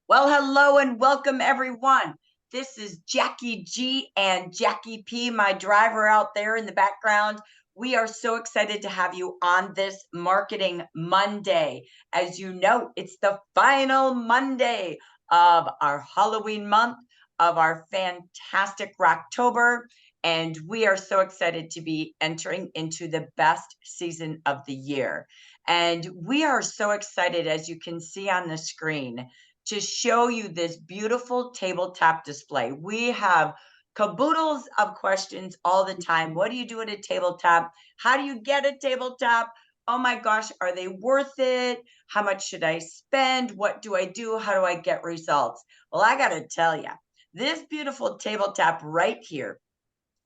Well, hello and welcome everyone. This is Jackie G and Jackie P, my driver out there in the background. We are so excited to have you on this Marketing Monday. As you know, it's the final Monday of our Halloween month, of our fantastic Rocktober, and we are so excited to be entering into the best season of the year. And we are so excited, as you can see on the screen, to show you this beautiful tabletop display. We have caboodles of questions all the time. What do you do at a tabletop? How do you get a tabletop? Oh my gosh, are they worth it? How much should I spend? What do I do? How do I get results? Well, I got to tell you, this beautiful tabletop right here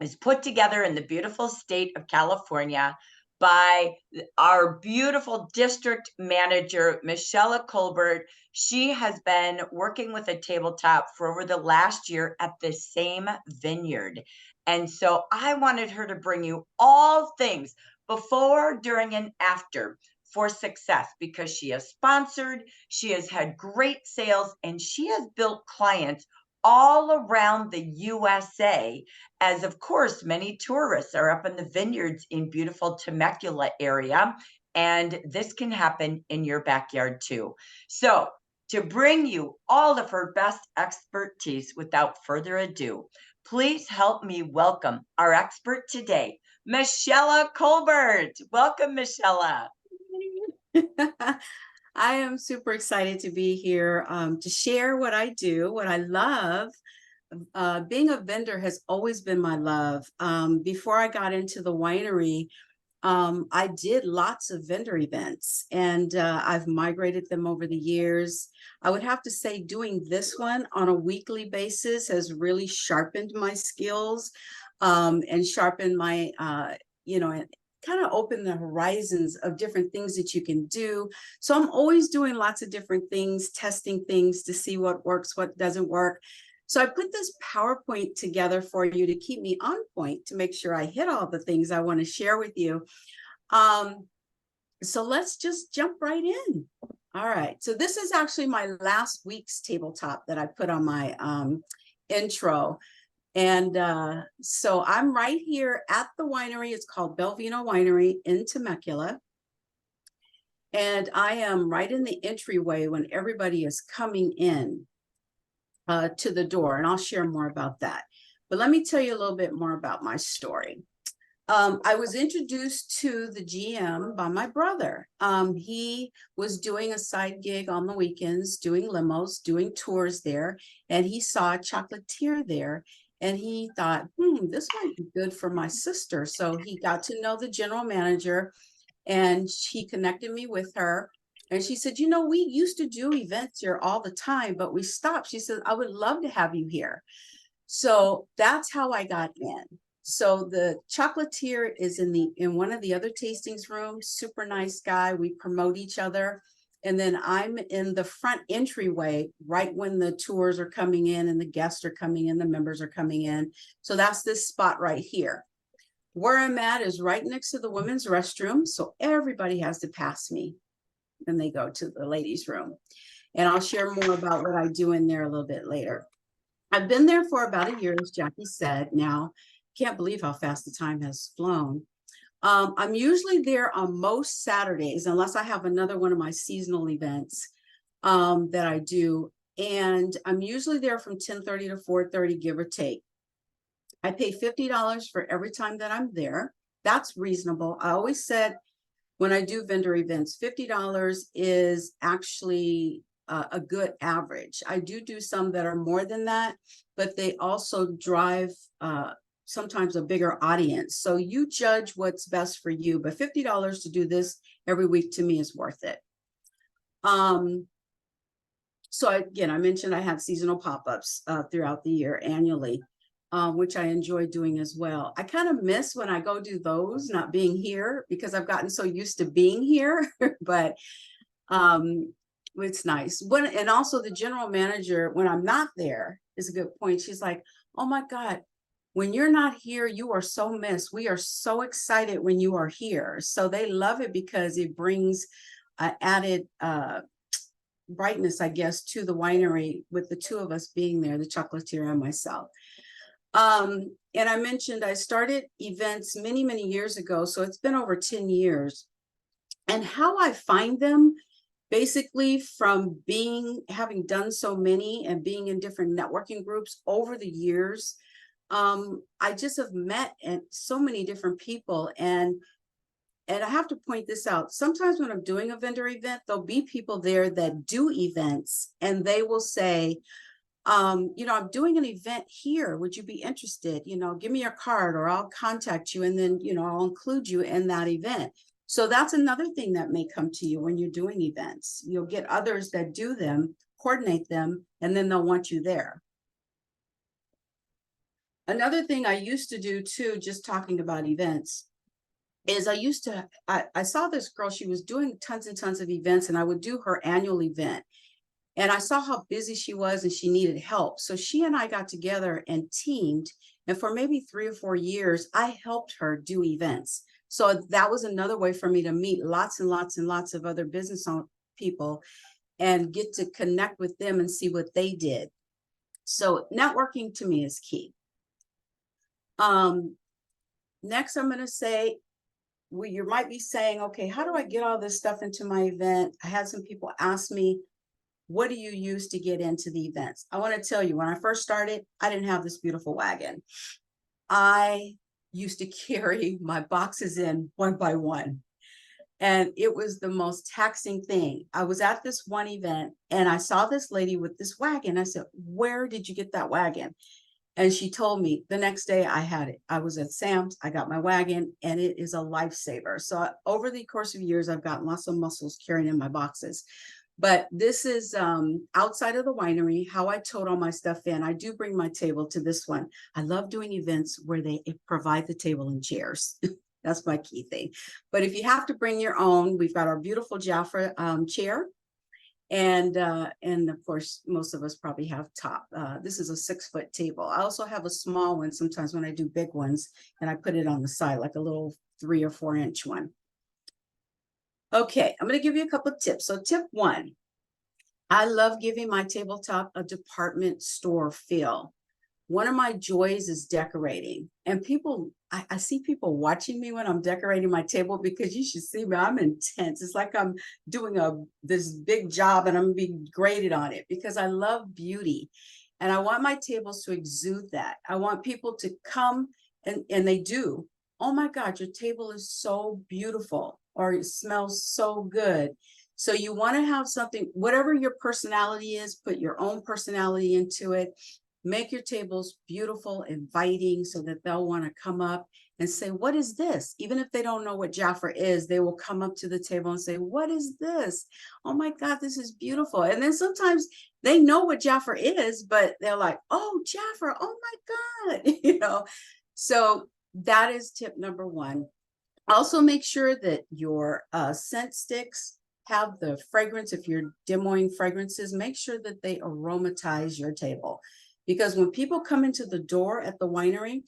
is put together in the beautiful state of California by our beautiful district manager, Mischella Colbert. She has been working with a tabletop for over the last year at the same vineyard. And so I wanted her to bring you all things before, during, and after for success, because she has sponsored, she has had great sales, and she has built clients all around the USA, as of course, many tourists are up in the vineyards in beautiful Temecula area, and this can happen in your backyard too. So to bring you all of her best expertise, without further ado, please help me welcome our expert today, Mischella Colbert. Welcome, Mischella. I am super excited to be here to share what I do, what I love. Being a vendor has always been my love. Before I got into the winery, I did lots of vendor events, and I've migrated them over the years. I would have to say doing this one on a weekly basis has really sharpened my skills and sharpened my, kind of open the horizons of different things that you can do. So I'm always doing lots of different things, testing things to see what works, what doesn't work. So I put this PowerPoint together for you to keep me on point, to make sure I hit all the things I want to share with you. So let's just jump right in. All right. So this is actually my last week's tabletop that I put on my intro. And so I'm right here at the winery. It's called Belvino Winery in Temecula. And I am right in the entryway when everybody is coming in to the door. And I'll share more about that. But let me tell you a little bit more about my story. I was introduced to the GM by my brother. He was doing a side gig on the weekends, doing limos, doing tours there. And he saw a chocolatier there. And he thought, this might be good for my sister. So he got to know the general manager, and he connected me with her. And she said, we used to do events here all the time, but we stopped. She said, I would love to have you here. So that's how I got in. So the chocolatier is in one of the other tastings rooms. Super nice guy. We promote each other. And then I'm in the front entryway right when the tours are coming in and the guests are coming in, the members are coming in. So that's this spot right here. Where I'm at is right next to the women's restroom. So everybody has to pass me when they go to the ladies' room. And I'll share more about what I do in there a little bit later. I've been there for about a year, as Jackie said. Now, can't believe how fast the time has flown. I'm usually there on most Saturdays, unless I have another one of my seasonal events that I do. And I'm usually there from 10:30 to 4:30, give or take. I pay $50 for every time that I'm there. That's reasonable. I always said when I do vendor events, $50 is actually a good average. I do some that are more than that, but they also drive sometimes a bigger audience. So you judge what's best for you, but $50 to do this every week to me is worth it. So again, I mentioned I have seasonal pop-ups throughout the year annually, which I enjoy doing as well. I kind of miss when I go do those, not being here, because I've gotten so used to being here, but it's nice. And also the general manager, when I'm not there, is a good point. She's like, oh my God, when you're not here, you are so missed. We are so excited when you are here. So they love it because it brings added brightness, I guess, to the winery with the two of us being there, the chocolatier and myself. And I mentioned I started events many, many years ago, so it's been over 10 years. And how I find them, basically from having done so many and being in different networking groups over the years, I just have met so many different people. And I have to point this out. Sometimes when I'm doing a vendor event, there'll be people there that do events and they will say, you know, I'm doing an event here. Would you be interested? You know, give me your card or I'll contact you and then, you know, I'll include you in that event. So that's another thing that may come to you when you're doing events. You'll get others that do them, coordinate them, and then they'll want you there. Another thing I used to do too, just talking about events, is I saw this girl, she was doing tons and tons of events, and I would do her annual event. And I saw how busy she was and she needed help. So she and I got together and teamed. And for maybe 3 or 4 years, I helped her do events. So that was another way for me to meet lots and lots and lots of other business people and get to connect with them and see what they did. So networking to me is key. Next, I'm going to say, you might be saying, okay, how do I get all this stuff into my event? I had some people ask me, what do you use to get into the events? I want to tell you, when I first started, I didn't have this beautiful wagon. I used to carry my boxes in one by one. And it was the most taxing thing. I was at this one event and I saw this lady with this wagon. I said, where did you get that wagon? And she told me the next day I had it. I was at Sam's, I got my wagon, and it is a lifesaver. So over the course of years, I've gotten lots of muscles carrying in my boxes. But this is outside of the winery, how I tote all my stuff in. I do bring my table to this one. I love doing events where they provide the table and chairs. That's my key thing. But if you have to bring your own, we've got our beautiful Jaffer chair. And of course, most of us probably have top. This is a 6-foot table. I also have a small one sometimes when I do big ones, and I put it on the side, like a little 3 or 4 inch one. Okay, I'm going to give you a couple of tips. So tip 1, I love giving my tabletop a department store feel. One of my joys is decorating, and people, I see people watching me when I'm decorating my table, because you should see me, I'm intense. It's like I'm doing this big job and I'm being graded on it, because I love beauty and I want my tables to exude that. I want people to come and they do. Oh my God, your table is so beautiful, or it smells so good. So you want to have something, whatever your personality is, put your own personality into it. Make your tables beautiful, inviting, so that they'll want to come up and say, what is this? Even if they don't know what Jaffer is, they will come up to the table and say, what is this? Oh my God, this is beautiful. And then sometimes they know what Jaffer is, but they're like, oh, Jaffer, oh my God, you know. So that is tip number 1. Also make sure that your scent sticks have the fragrance. If you're demoing fragrances, make sure that they aromatize your table. Because when people come into the door at the winery,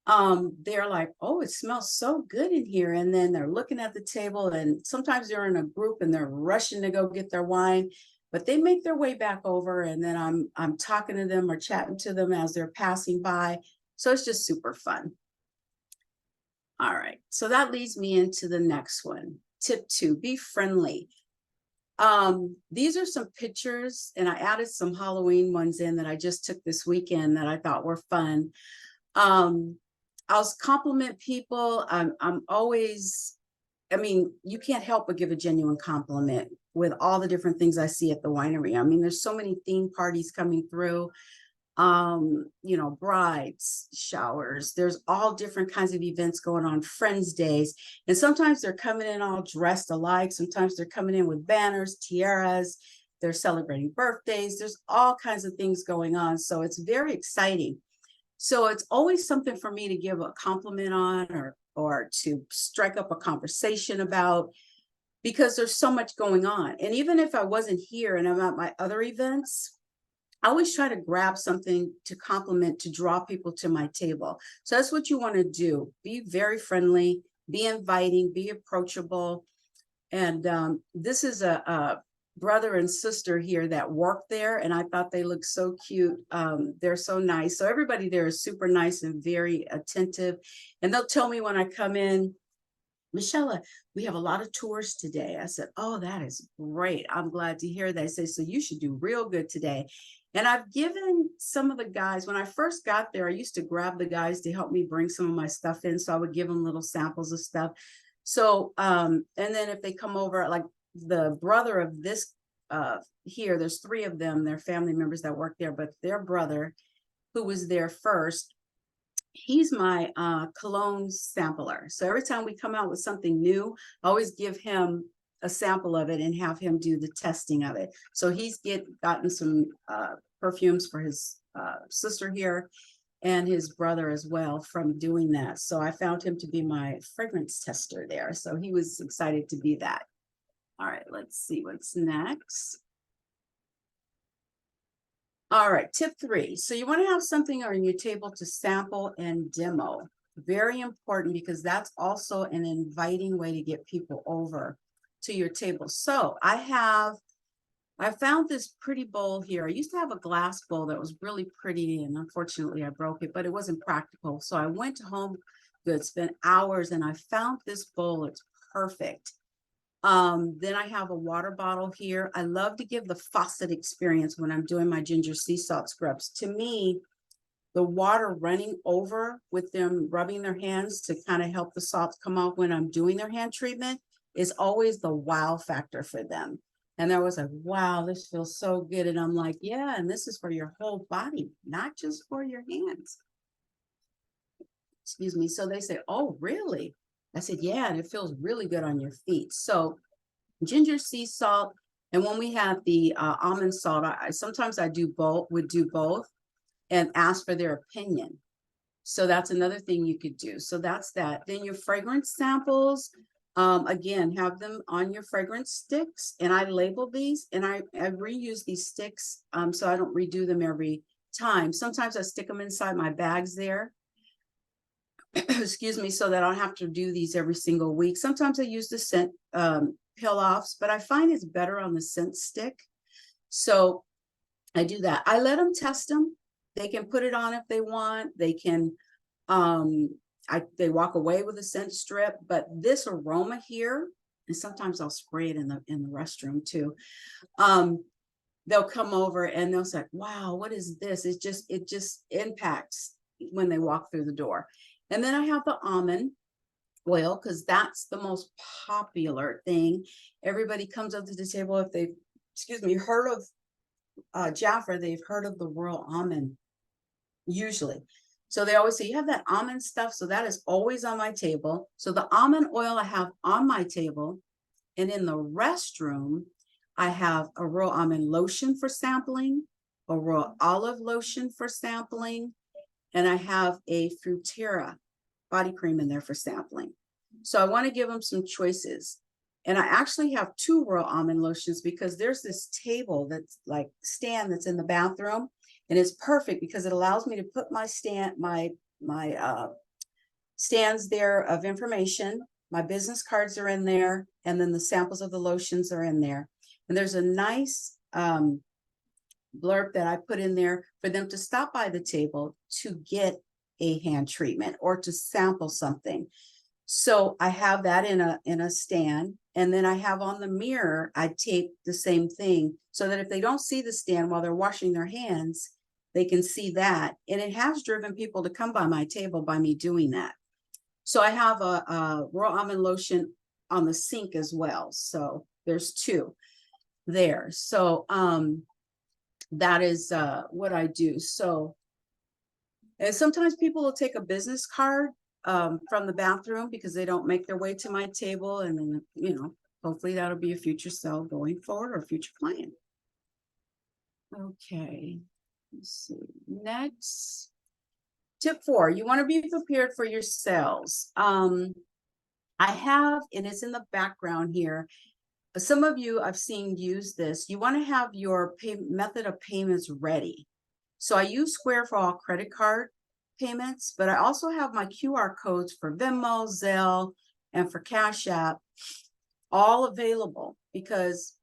they're like, oh, it smells so good in here. And then they're looking at the table, and sometimes they're in a group and they're rushing to go get their wine, but they make their way back over, and then I'm talking to them or chatting to them as they're passing by. So it's just super fun. All right, so that leads me into the next one. Tip 2, be friendly. These are some pictures, and I added some Halloween ones in that I just took this weekend that I thought were fun. I'll compliment people. I'm always, I mean, you can't help but give a genuine compliment with all the different things I see at the winery. I mean, there's so many theme parties coming through. You know, brides, showers, there's all different kinds of events going on, friends days, and sometimes they're coming in all dressed alike, sometimes they're coming in with banners, tiaras, they're celebrating birthdays, there's all kinds of things going on, so it's very exciting. So it's always something for me to give a compliment on, or to strike up a conversation about, because there's so much going on. And even if I wasn't here and I'm at my other events, I always try to grab something to compliment, to draw people to my table. So that's what you want to do. Be very friendly, be inviting, be approachable. And this is a brother and sister here that work there, and I thought they looked so cute. They're so nice. So everybody there is super nice and very attentive. And they'll tell me when I come in, Mischella, we have a lot of tours today. I said, oh, that is great. I'm glad to hear that. I say, so you should do real good today. And I've given some of the guys, when I first got there, I used to grab the guys to help me bring some of my stuff in. So I would give them little samples of stuff. So, and then if they come over, like the brother of this here, there's 3 of them, they're family members that work there, but their brother, who was there first, he's my cologne sampler. So every time we come out with something new, I always give him a sample of it and have him do the testing of it. So he's gotten some perfumes for his sister here and his brother as well from doing that. So I found him to be my fragrance tester there. So he was excited to be that. All right, let's see what's next. All right, tip 3. So you want to have something on your table to sample and demo. Very important, because that's also an inviting way to get people over to your table. So I found this pretty bowl here. I used to have a glass bowl that was really pretty, and unfortunately I broke it, but it wasn't practical. So I went to Home Goods, spent hours, and I found this bowl. It's perfect. Then I have a water bottle here. I love to give the faucet experience when I'm doing my ginger sea salt scrubs. To me, the water running over with them rubbing their hands to kind of help the salts come off when I'm doing their hand treatment is always the wow factor for them. And they're always like, wow, this feels so good. And I'm like, yeah, and this is for your whole body, not just for your hands. Excuse me. So they say, oh, really? I said, yeah, and it feels really good on your feet. So ginger sea salt, and when we have the almond salt, sometimes I would do both and ask for their opinion. So that's another thing you could do. So that's that. Then your fragrance samples, again, have them on your fragrance sticks, and I label these, and I reuse these sticks so I don't redo them every time. Sometimes I stick them inside my bags there. Excuse me, so that I don't have to do these every single week. Sometimes I use the scent peel offs, but I find it's better on the scent stick. So I do that. I let them test them. They can put it on if they want. They can, they walk away with a scent strip, but this aroma here, and sometimes I'll spray it in the restroom too. They'll come over and they'll say, wow, what is this? It just impacts when they walk through the door. And then I have the almond oil, because that's the most popular thing. Everybody comes up to the table if they've, heard of Jaffer, they've heard of the royal almond, usually. So they always say, you have that almond stuff. So that is always on my table. So the almond oil I have on my table. And in the restroom, I have a royal almond lotion for sampling, a royal olive lotion for sampling, and I have a Fruitera body cream in there for sampling. So I want to give them some choices. And I actually have 2 royal almond lotions, because there's this table that's like stand that's in the bathroom, and it's perfect because it allows me to put my stands there of information. My business cards are in there, and then the samples of the lotions are in there. And there's a nice blurb that I put in there for them to stop by the table to get a hand treatment or to sample something. So I have that in a stand, and then I have on the mirror, I tape the same thing so that if they don't see the stand while they're washing their hands, they can see that. And it has driven people to come by my table by me doing that. So I have a royal almond lotion on the sink as well. So there's 2 there. So that is what I do. So, and sometimes people will take a business card from the bathroom because they don't make their way to my table, and then hopefully that'll be a future sale going forward or future client. Okay, let's see. Next, tip 4, you want to be prepared for your sales. I have, and it's in the background here, some of you I've seen use this. You want to have your method of payments ready. So I use Square for all credit card payments, but I also have my QR codes for Venmo, Zelle, and for Cash App all available, because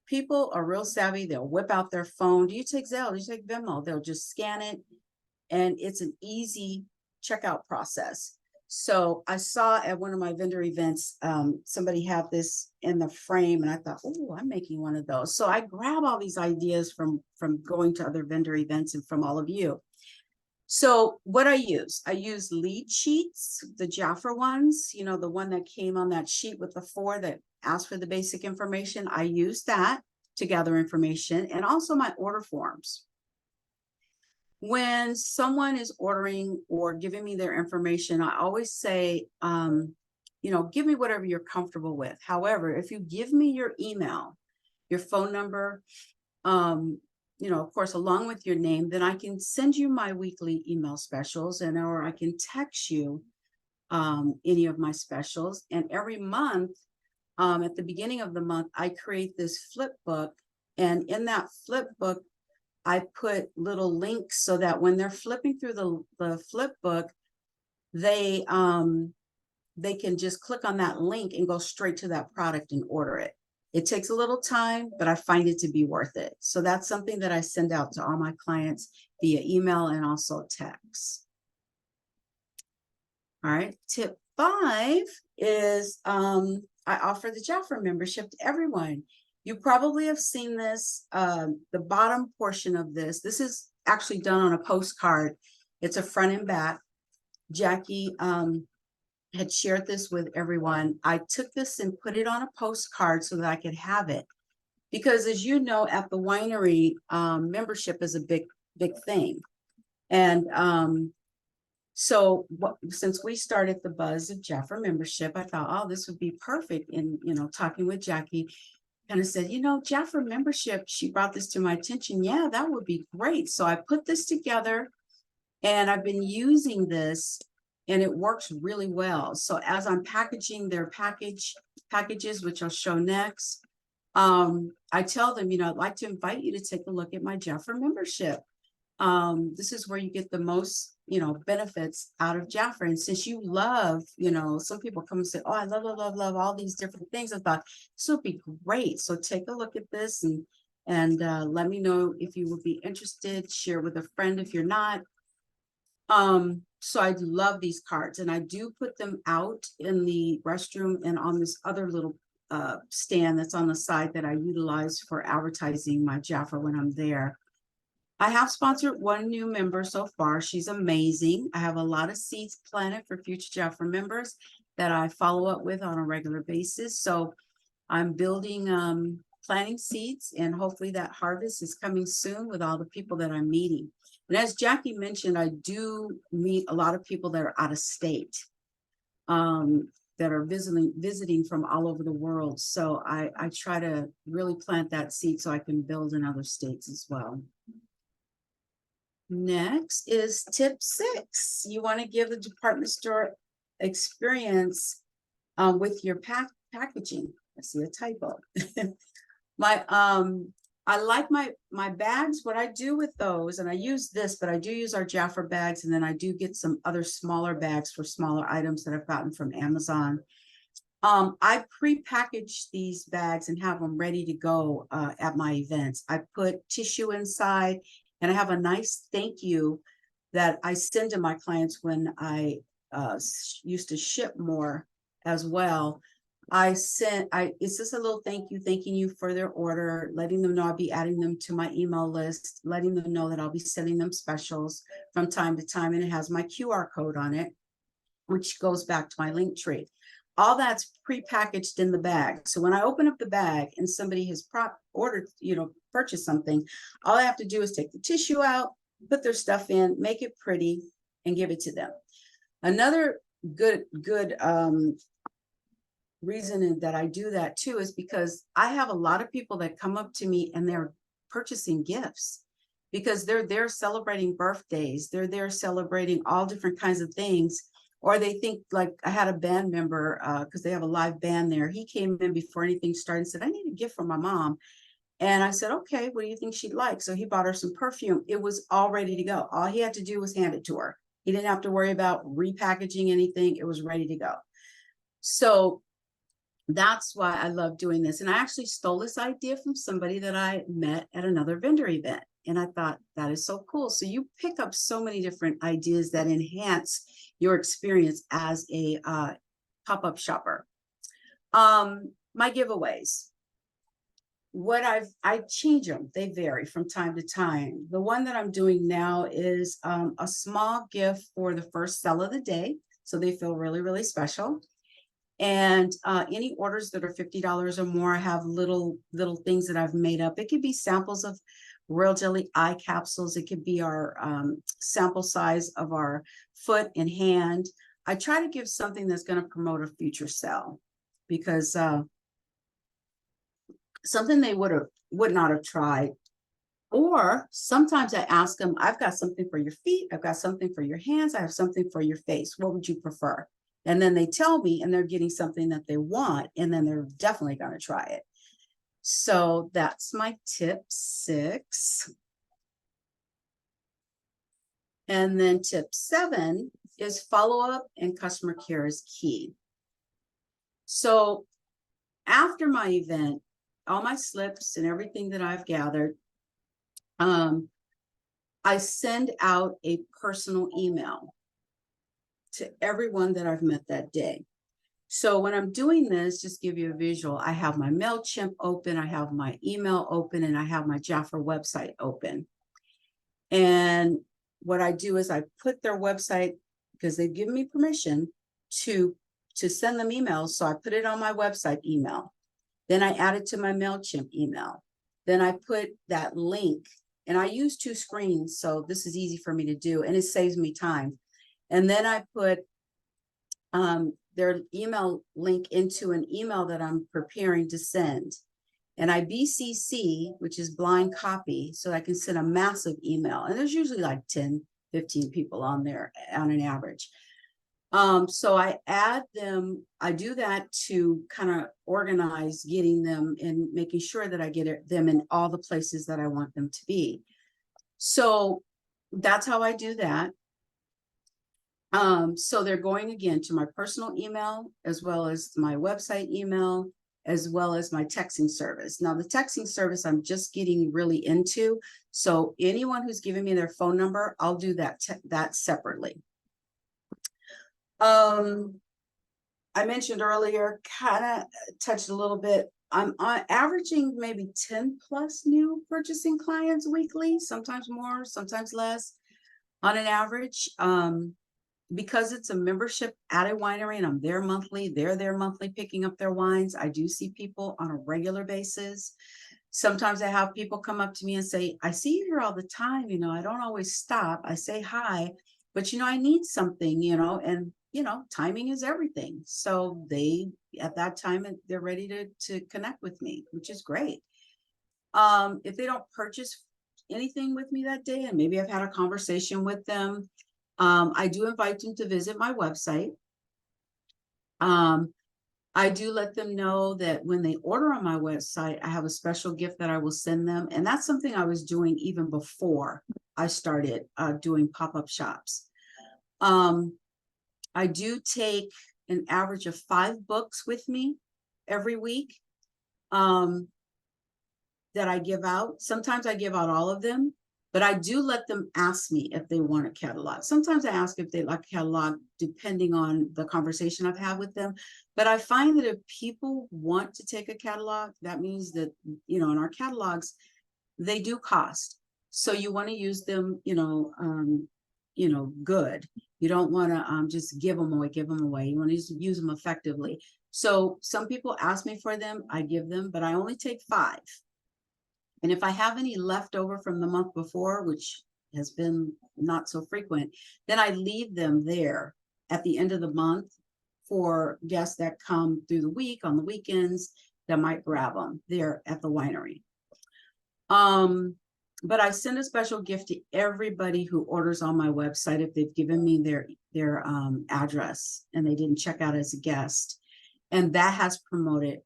people are real savvy. They'll whip out their phone. Do you take Zelle? Do you take Venmo? They'll just scan it, and it's an easy checkout process. So I saw at one of my vendor events, somebody had this in the frame, and I thought, oh, I'm making one of those. So I grab all these ideas from going to other vendor events and from all of you. So what I use lead sheets, the Jaffer ones, you know, the one that came on that sheet with the 4 that asked for the basic information. I use that to gather information, and also my order forms. When someone is ordering or giving me their information, I always say, you know, give me whatever you're comfortable with. However, if you give me your email, your phone number, you know, of course, along with your name, then I can send you my weekly email specials, and or I can text you any of my specials. And every month, at the beginning of the month, I create this Flipbook, and in that Flipbook, I put little links so that when they're flipping through the Flipbook, they can just click on that link and go straight to that product and order it. It takes a little time, but I find it to be worth it. So that's something that I send out to all my clients via email and also text. All right, tip 5 is I offer the Jaffer membership to everyone. You probably have seen this, the bottom portion of this. This is actually done on a postcard. It's a front and back. Jackie had shared this with everyone. I took this and put it on a postcard so that I could have it. Because as you know, at the winery, membership is a big thing. And so since we started the buzz of Jaffer membership, I thought, oh, this would be perfect. And, you know, talking with Jackie, kind of said, you know, Jaffer membership, she brought this to my attention. Yeah, that would be great. So I put this together, and I've been using this, and it works really well. So as I'm packaging their packages, which I'll show next, I tell them, you know, I'd like to invite you to take a look at my Jaffer membership. This is where you get the most, you know, benefits out of Jaffer. And since you love, you know, some people come and say, oh, I love all these different things. I thought this would be great. So take a look at this and let me know if you would be interested. Share with a friend if you're not. So I love these cards, and I do put them out in the restroom and on this other little stand that's on the side that I utilize for advertising my Jaffer when I'm there. I have sponsored one new member so far. She's amazing. I have a lot of seeds planted for future Jaffer members that I follow up with on a regular basis. So I'm building, planting seeds, and hopefully that harvest is coming soon with all the people that I'm meeting. And as Jackie mentioned, I do meet a lot of people that are out of state, that are visiting from all over the world. So I try to really plant that seed so I can build in other states as well. Next is tip 6. You want to give the department store experience with your packaging. I see a typo. I like my bags. What I do with those, and I use this, but I do use our Jaffer bags, and then I do get some other smaller bags for smaller items that I've gotten from Amazon. I pre-package these bags and have them ready to go at my events. I put tissue inside, and I have a nice thank you that I send to my clients when I used to ship more as well. It's just a little thank you, thanking you for their order, letting them know I'll be adding them to my email list, letting them know that I'll be sending them specials from time to time. And it has my QR code on it, which goes back to my link tree. All that's pre-packaged in the bag. So when I open up the bag and somebody has ordered, you know, purchased something, all I have to do is take the tissue out, put their stuff in, make it pretty, and give it to them. Another good reason that I do that too is because I have a lot of people that come up to me and they're purchasing gifts because they're there celebrating birthdays. They're there celebrating all different kinds of things. Or they think, like I had a band member, because they have a live band there. He came in before anything started and said, I need a gift for my mom. And I said, okay, what do you think she'd like? So he bought her some perfume. It was all ready to go. All he had to do was hand it to her. He didn't have to worry about repackaging anything. It was ready to go. So that's why I love doing this. And I actually stole this idea from somebody that I met at another vendor event. And I thought that is so cool. So you pick up so many different ideas that enhance your experience as a pop-up shopper. My giveaways. I change them. They vary from time to time. The one that I'm doing now is a small gift for the first sell of the day. So they feel really, really special. And any orders that are $50 or more, I have little things that I've made up. It could be samples of royal jelly eye capsules. It could be our sample size of our foot and hand. I try to give something that's going to promote a future sale, because something they would not have tried. Or sometimes I ask them, I've got something for your feet, I've got something for your hands, I have something for your face. What would you prefer? And then they tell me, and they're getting something that they want, and then they're definitely going to try it. So that's my tip 6. And then tip 7 is follow up, and customer care is key. So after my event, all my slips and everything that I've gathered, I send out a personal email to everyone that I've met that day. So when I'm doing this, just give you a visual, I have my MailChimp open, I have my email open, and I have my Jaffer website open. And what I do is I put their website, because they've given me permission to send them emails. So I put it on my website email. Then I add it to my MailChimp email. Then I put that link, and I use 2 screens, so this is easy for me to do, and it saves me time. And then I put their email link into an email that I'm preparing to send. And I BCC, which is blind copy, so I can send a massive email. And there's usually like 10, 15 people on there on an average. So I add them, I do that to kind of organize getting them and making sure that I get them in all the places that I want them to be. So that's how I do that. So they're going again to my personal email, as well as my website email, as well as my texting service. Now the texting service I'm just getting really into. So anyone who's giving me their phone number, I'll do that separately. I mentioned earlier, kind of touched a little bit. I'm averaging maybe 10 plus new purchasing clients weekly, sometimes more, sometimes less on an average. Because it's a membership at a winery and I'm there monthly, they're there monthly picking up their wines. I do see people on a regular basis. Sometimes I have people come up to me and say, I see you here all the time. I don't always stop. I say hi, but I need something, and timing is everything. So they, at that time, they're ready to connect with me, which is great. If they don't purchase anything with me that day, and maybe I've had a conversation with them, I do invite them to visit my website. I do let them know that when they order on my website, I have a special gift that I will send them. And that's something I was doing even before I started doing pop-up shops. I do take an average of 5 books with me every week that I give out. Sometimes I give out all of them, but I do let them ask me if they want a catalog. Sometimes I ask if they like a catalog, depending on the conversation I've had with them. But I find that if people want to take a catalog, that means that, in our catalogs, they do cost. So you want to use them, good. You don't want to just give them away. You want to use them effectively. So some people ask me for them, I give them, but I only take 5. And if I have any left over from the month before, which has been not so frequent, then I leave them there at the end of the month for guests that come through the week, on the weekends, that might grab them there at the winery. But I send a special gift to everybody who orders on my website if they've given me their address and they didn't check out as a guest. And that has promoted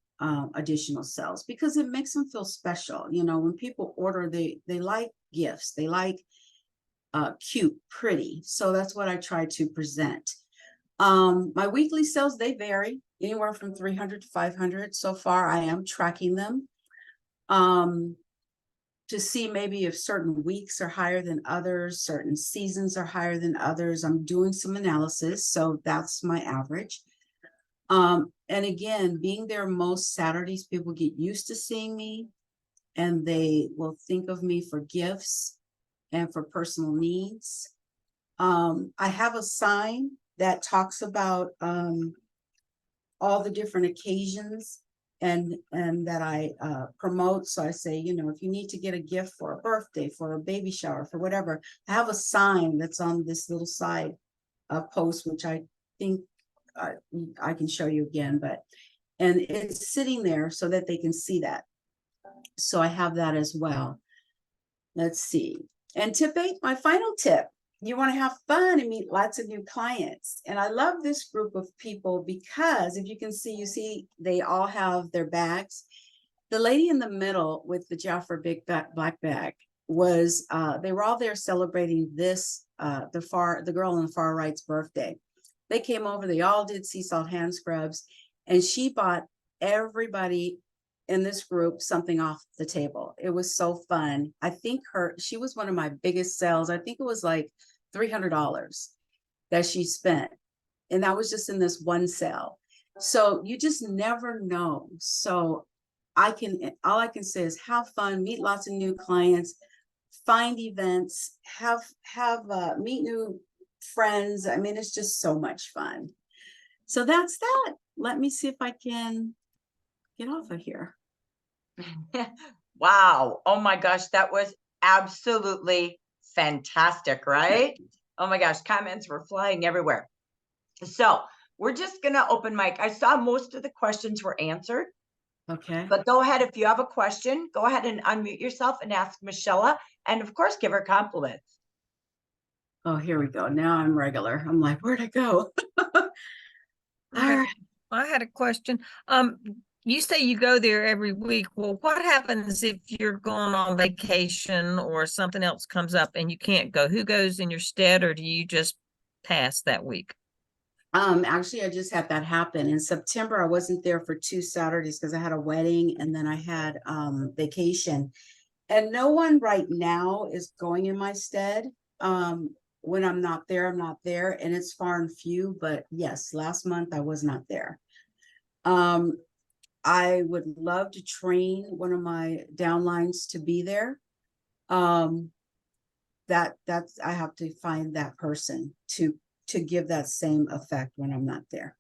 additional sales, because it makes them feel special. When people order, they like gifts, they like cute, pretty. So that's what I try to present. My weekly sales, they vary. anywhere from 300 to 500 so far. I am tracking them to see maybe if certain weeks are higher than others, certain seasons are higher than others. I'm doing some analysis, so that's my average. And again, being there most Saturdays, people get used to seeing me and they will think of me for gifts and for personal needs. I have a sign that talks about all the different occasions and that I promote. So I say, you know, if you need to get a gift for a birthday, for a baby shower, for whatever, I have a sign that's on this little side post, which I think I can show you again, and it's sitting there so that they can see that. So I have that as well. Let's see. And tip 8, my final tip. You want to have fun and meet lots of new clients. And I love this group of people because if you can see, you see they all have their bags. The lady in the middle with the Jaffer big black bag was, they were all there celebrating this, the girl on the far right's birthday. They came over, they all did sea salt hand scrubs, and she bought everybody in this group something off the table. It was so fun. I think she was one of my biggest sales. I think it was like $300 that she spent. And that was just in this one sale. So you just never know. So all I can say is have fun, meet lots of new clients, find events, meet new friends. I mean, it's just so much fun. So that's that. Let me see if I can get off of here. Wow. Oh my gosh, that was absolutely fantastic, right? Oh my gosh, comments were flying everywhere. So we're just going to open mic. I saw most of the questions were answered. Okay. But go ahead, if you have a question, go ahead and unmute yourself and ask Mischella, and of course, give her compliments. Oh, here we go. Now I'm regular. I'm like, where'd I go? I had a question. You say you go there every week. Well, what happens if you're going on vacation or something else comes up and you can't go? Who goes in your stead, or do you just pass that week? Actually, I just had that happen in September. I wasn't there for 2 Saturdays because I had a wedding and then I had vacation. And no one right now is going in my stead. When I'm not there, I'm not there, and it's far and few. But yes, last month I was not there. I would love to train one of my downlines to be there. That's I have to find that person to give that same effect when I'm not there.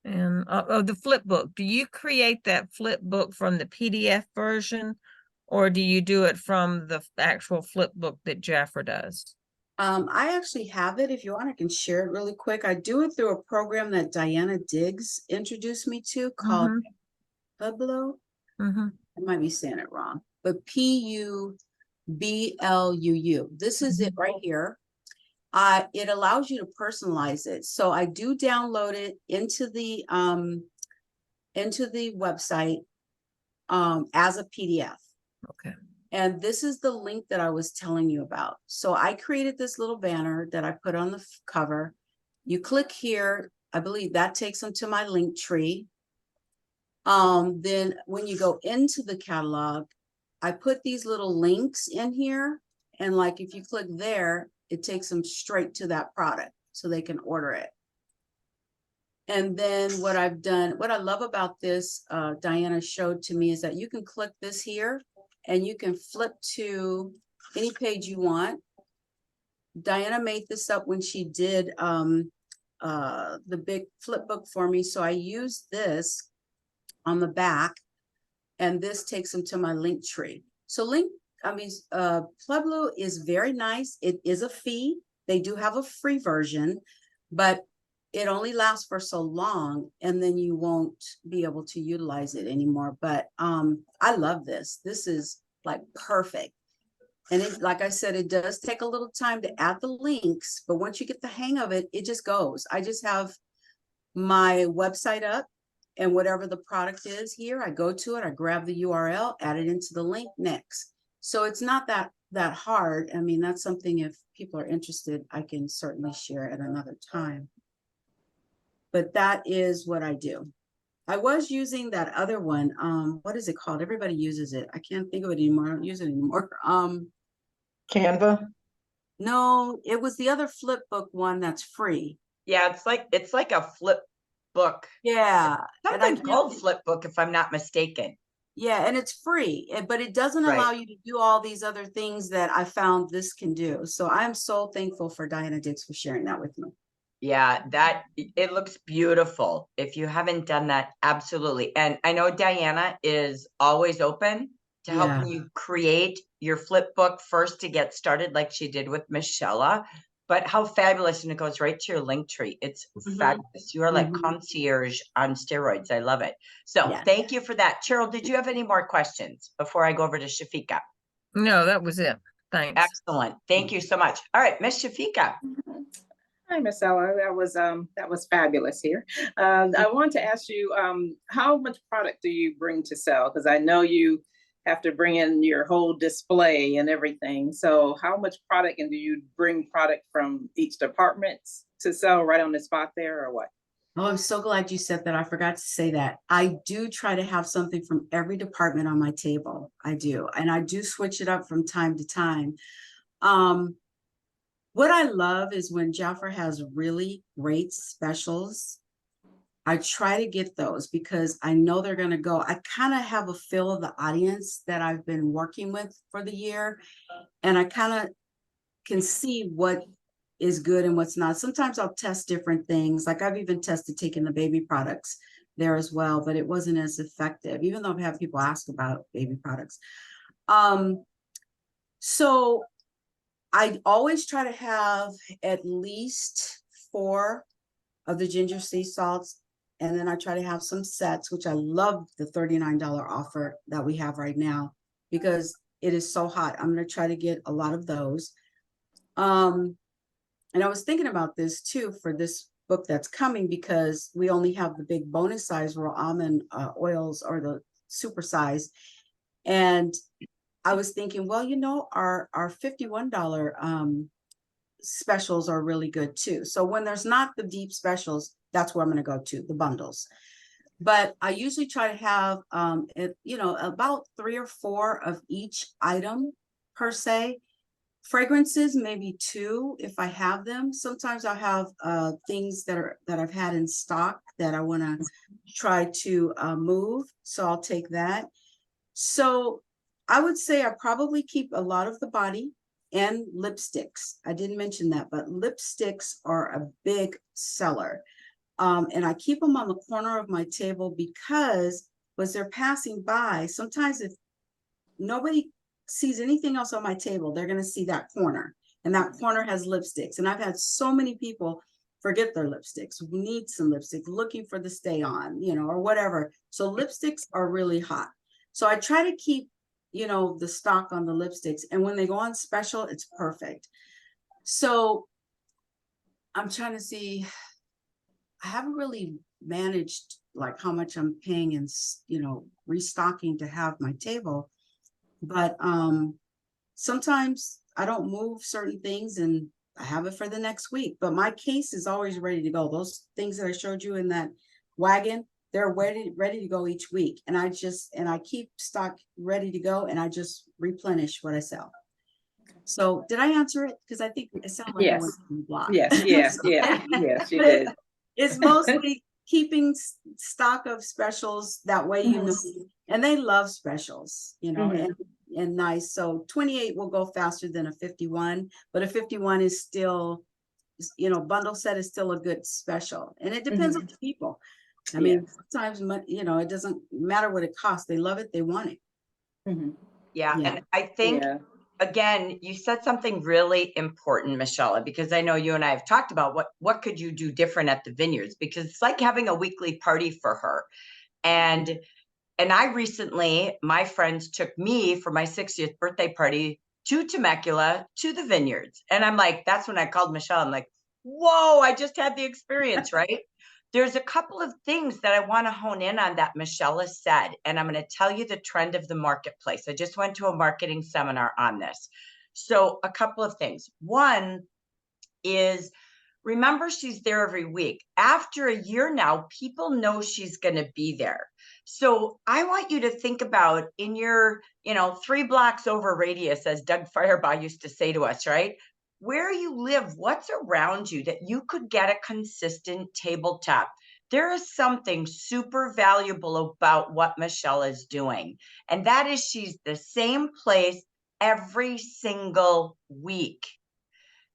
And the Flipbook, do you create that Flipbook from the PDF version, or do you do it from the actual Flipbook that Jaffer does? I actually have it. If you want, I can share it really quick. I do it through a program that Diana Diggs introduced me to called Pleo. I might be saying it wrong, but Publuu. This is it right here. It allows you to personalize it. So I do download it into the website as a PDF. Okay. And this is the link that I was telling you about. So I created this little banner that I put on the cover. You click here. I believe that takes them to my link tree. Then when you go into the catalog, I put these little links in here. And like if you click there, it takes them straight to that product so they can order it. And then what I've done, what I love about this, Diana showed to me, is that you can click this here and you can flip to any page you want. Diana made this up when she did the big flip book for me. So I used this on the back, and this takes them to my link tree. So Pleo is very nice. It is a fee. They do have a free version, but it only lasts for so long, and then you won't be able to utilize it anymore. But I love this. This is like perfect. And it, like I said, it does take a little time to add the links, but once you get the hang of it, it just goes. I just have my website up, and whatever the product is here, I go to it, I grab the URL, add it into the link, next. So it's not that hard. I mean, that's something, if people are interested, I can certainly share at another time. But that is what I do. I was using that other one. What is it called? Everybody uses it. I can't think of it anymore. I don't use it anymore. Canva. No, it was the other Flipbook one that's free. Yeah, it's like a flip book. Yeah. And I Something called Flipbook, if I'm not mistaken. yeah, and it's free, but it doesn't Right. allow you to do all these other things that I found this can do. So I'm so thankful for Diana Dix for sharing that with me. Yeah, it looks beautiful. If you haven't done that, absolutely. And I know Diana is always open to Yeah. helping you create your flip book first to get started, like she did with Mischella. But how fabulous, and it goes right to your link tree. It's fabulous. You are like concierge on steroids. I love it. So Yeah. thank you for that. Cheryl, did you have any more questions before I go over to Shafika? No, that was it. Thanks. Excellent. Thank you so much. All right, Miss Shafika. Hi, Mischella. That was fabulous here. I want to ask you, how much product do you bring to sell? Because I know you have to bring in your whole display and everything. So how much product, and do you bring product from each department to sell right on the spot there, or what? Oh, I'm so glad you said that. I forgot to say that. I do try to have something from every department on my table. I do. And I do switch it up from time to time. What I love is when Jaffer has really great specials. I try to get those because I know they're going to go. I kind of have a feel of the audience that I've been working with for the year. And I kind of can see what is good and what's not. Sometimes I'll test different things. Like I've even tested taking the baby products there as well, but it wasn't as effective, even though I've had people ask about baby products. So I always try to have at least 4 of the ginger sea salts. And then I try to have some sets, which I love the $39 offer that we have right now because it is so hot. I'm going to try to get a lot of those. And I was thinking about this too for this book that's coming, because we only have the big bonus size raw almond oils, or the super size. And I was thinking, well, you know, our $51 specials are really good too. So when there's not the deep specials, that's where I'm going to go to, the bundles. But I usually try to have, about 3 or 4 of each item per se. Fragrances, maybe 2 if I have them. Sometimes I'll have things that I've had in stock that I want to try to move. So I'll take that. So I would say I probably keep a lot of the body and lipsticks. I didn't mention that, but lipsticks are a big seller. And I keep them on the corner of my table because as they're passing by, sometimes if nobody sees anything else on my table, they're going to see that corner, and that corner has lipsticks. And I've had so many people forget their lipsticks, need some lipstick, looking for the stay on, or whatever. So lipsticks are really hot. So I try to keep, the stock on the lipsticks, and when they go on special, it's perfect. So I'm trying to see, I haven't really managed like how much I'm paying and, restocking to have my table. But sometimes I don't move certain things and I have it for the next week. But my case is always ready to go. Those things that I showed you in that wagon, they're ready to go each week. And I keep stock ready to go, and I just replenish what I sell. So did I answer it? Because I think it sounded like I went from the block. Yes, yes, yes, you did. It's mostly keeping stock of specials, that way and they love specials, and nice. So 28 will go faster than a 51, but a 51 is still, bundle set is still a good special, and it depends on the people. I mean, sometimes, it doesn't matter what it costs. They love it. They want it. Yeah. And I think, again, you said something really important, Mischella, because I know you and I have talked about what could you do different at the vineyards, because it's like having a weekly party for her. And I recently, my friends took me for my 60th birthday party to Temecula, to the vineyards. And I'm like, that's when I called Mischella. I'm like, whoa, I just had the experience, right? there's a couple of things that I want to hone in on that Mischella said, and I'm going to tell you the trend of the marketplace. I just went to a marketing seminar on this. So a couple of things. One is, remember, she's there every week. After a year now, people know she's going to be there. So I want you to think about in your, 3 blocks over radius, as Doug Firebaugh used to say to us, right? Where you live, what's around you that you could get a consistent tabletop. There is something super valuable about what Mischella is doing. And that is she's the same place every single week.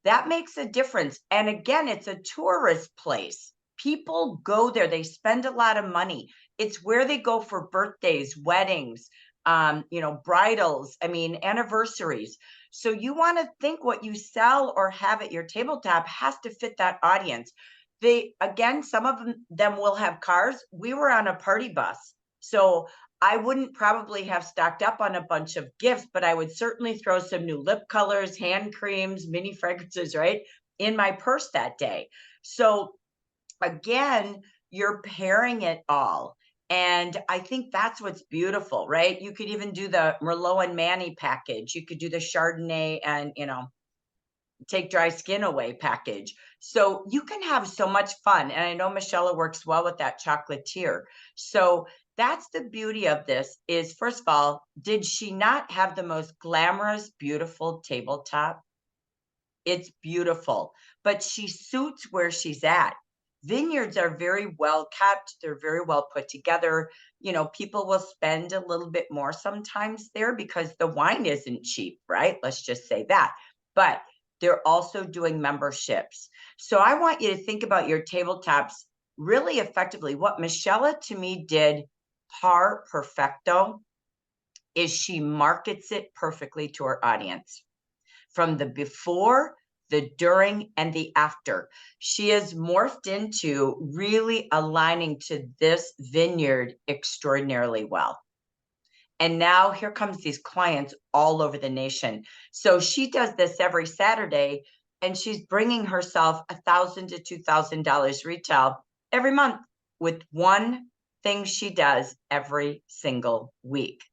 That makes a difference. And again, it's a tourist place. People go there, they spend a lot of money. It's where they go for birthdays, weddings, bridals, anniversaries. So you want to think what you sell or have at your tabletop has to fit that audience. Some of them will have cars. We were on a party bus. So I wouldn't probably have stocked up on a bunch of gifts, but I would certainly throw some new lip colors, hand creams, mini fragrances, right, in my purse that day. So again, you're pairing it all. And I think that's what's beautiful, right? You could even do the Merlot and Manny package. You could do the Chardonnay and, take dry skin away package. So you can have so much fun. And I know Mischella works well with that chocolatier. So that's the beauty of this is, first of all, did she not have the most glamorous, beautiful tabletop? It's beautiful, but she suits where she's at. Vineyards are very well kept. They're very well put together. People will spend a little bit more sometimes there because the wine isn't cheap, right? Let's just say that. But they're also doing memberships. So I want you to think about your tabletops really effectively. What Mischella to me did par perfecto is she markets it perfectly to her audience. From the before, the during, and the after. She has morphed into really aligning to this vineyard extraordinarily well. And now here comes these clients all over the nation. So she does this every Saturday, and she's bringing herself $1,000 to $2,000 retail every month with one thing she does every single week.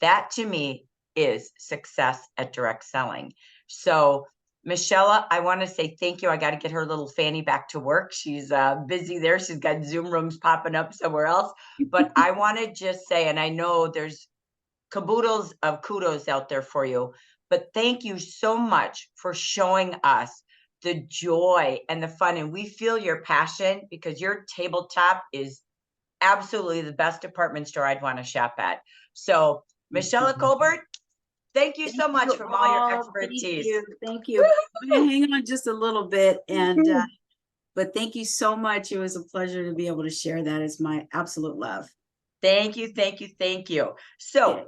That to me is success at direct selling. So Mischella, I want to say thank you. I got to get her little Fanny back to work. She's busy there. She's got Zoom rooms popping up somewhere else. But I want to just say, and I know there's caboodles of kudos out there for you, but thank you so much for showing us the joy and the fun. And we feel your passion because your tabletop is absolutely the best department store I'd want to shop at. So Mischella Colbert, thank you so much for all your expertise. Thank you. I'm gonna hang on just a little bit, and but thank you so much. It was a pleasure to be able to share that. It's my absolute love. Thank you, thank you, thank you. So,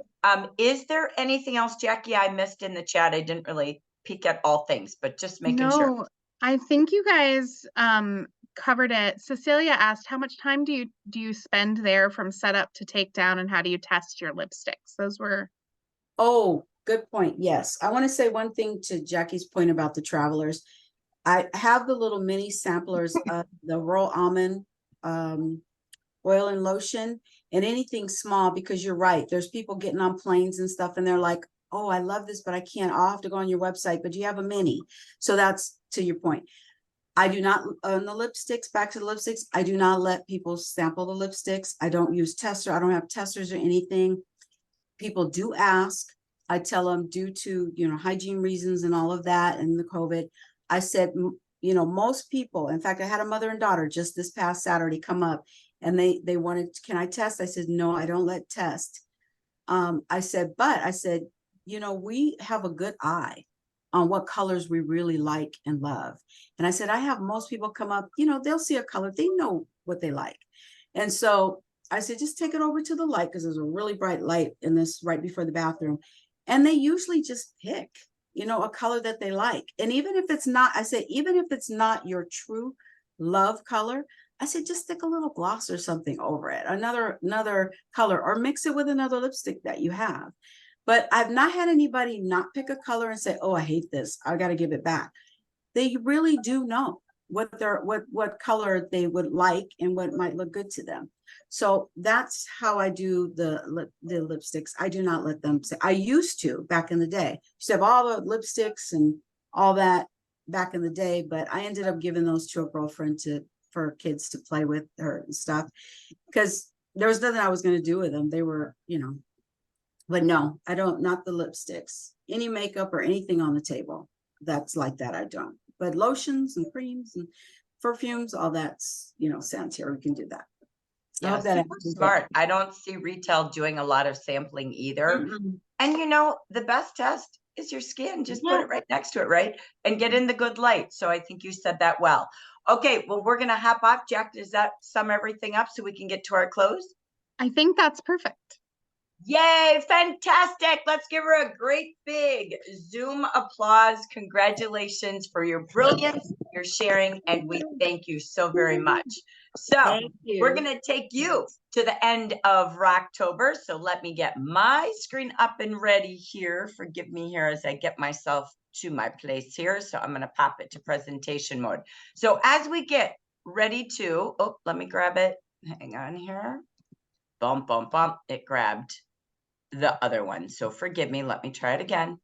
is there anything else, Jackie, I missed in the chat? I didn't really peek at all things, but just making sure. No, I think you guys covered it. Cecilia asked, how much time do you spend there from setup to takedown, and how do you test your lipsticks? Those were. Oh, good point. Yes. I want to say one thing to Jackie's point about the travelers. I have the little mini samplers of the raw almond oil and lotion, and anything small, because you're right. There's people getting on planes and stuff, and they're like, oh, I love this, but I can't. I'll have to go on your website, but you have a mini. So that's to your point. I do not, on the lipsticks, back to the lipsticks, I do not let people sample the lipsticks. I don't use tester. I don't have testers or anything. People do ask. I tell them due to, hygiene reasons and all of that and the COVID, I said, most people, in fact, I had a mother and daughter just this past Saturday come up, and they wanted, can I test? I said, no, I don't let test. I said, we have a good eye on what colors we really like and love. And I said, I have most people come up, they'll see a color, they know what they like. And so I said, just take it over to the light, because there's a really bright light in this right before the bathroom. And they usually just pick, a color that they like. And even if it's not, I said, even if it's not your true love color, I said, just stick a little gloss or something over it, another color, or mix it with another lipstick that you have. But I've not had anybody not pick a color and say, oh, I hate this, I got to give it back. They really do know. what color they would like and what might look good to them. So that's how I do the lipsticks. I do not let them say, I used to back in the day. Used to have all the lipsticks and all that back in the day, but I ended up giving those to a girlfriend for kids to play with her and stuff, because there was nothing I was going to do with them. They were, but no, I don't, not the lipsticks, any makeup or anything on the table. That's like that. I don't, but lotions and creams and perfumes, all that's, sanitary, we can do that. I Yeah, hope that super smart. I don't see retail doing a lot of sampling either. Mm-mm. And the best test is your skin. Just put Yeah. it right next to it, right? And get in the good light. So I think you said that well. Okay, well, we're gonna hop off. Jack, does that sum everything up so we can get to our close? I think that's perfect. Yay, fantastic. Let's give her a great big Zoom applause. Congratulations for your brilliance, your sharing, and we thank you so very much. So Thank you. we're going to take you to the end of ROCKTober. So let me get my screen up and ready here. Forgive me here as I get myself to my place here. So I'm going to pop it to presentation mode. So as we get ready to, let me grab it. Hang on here. Bump, bump, bump. It grabbed the other one. So forgive me. Let me try it again.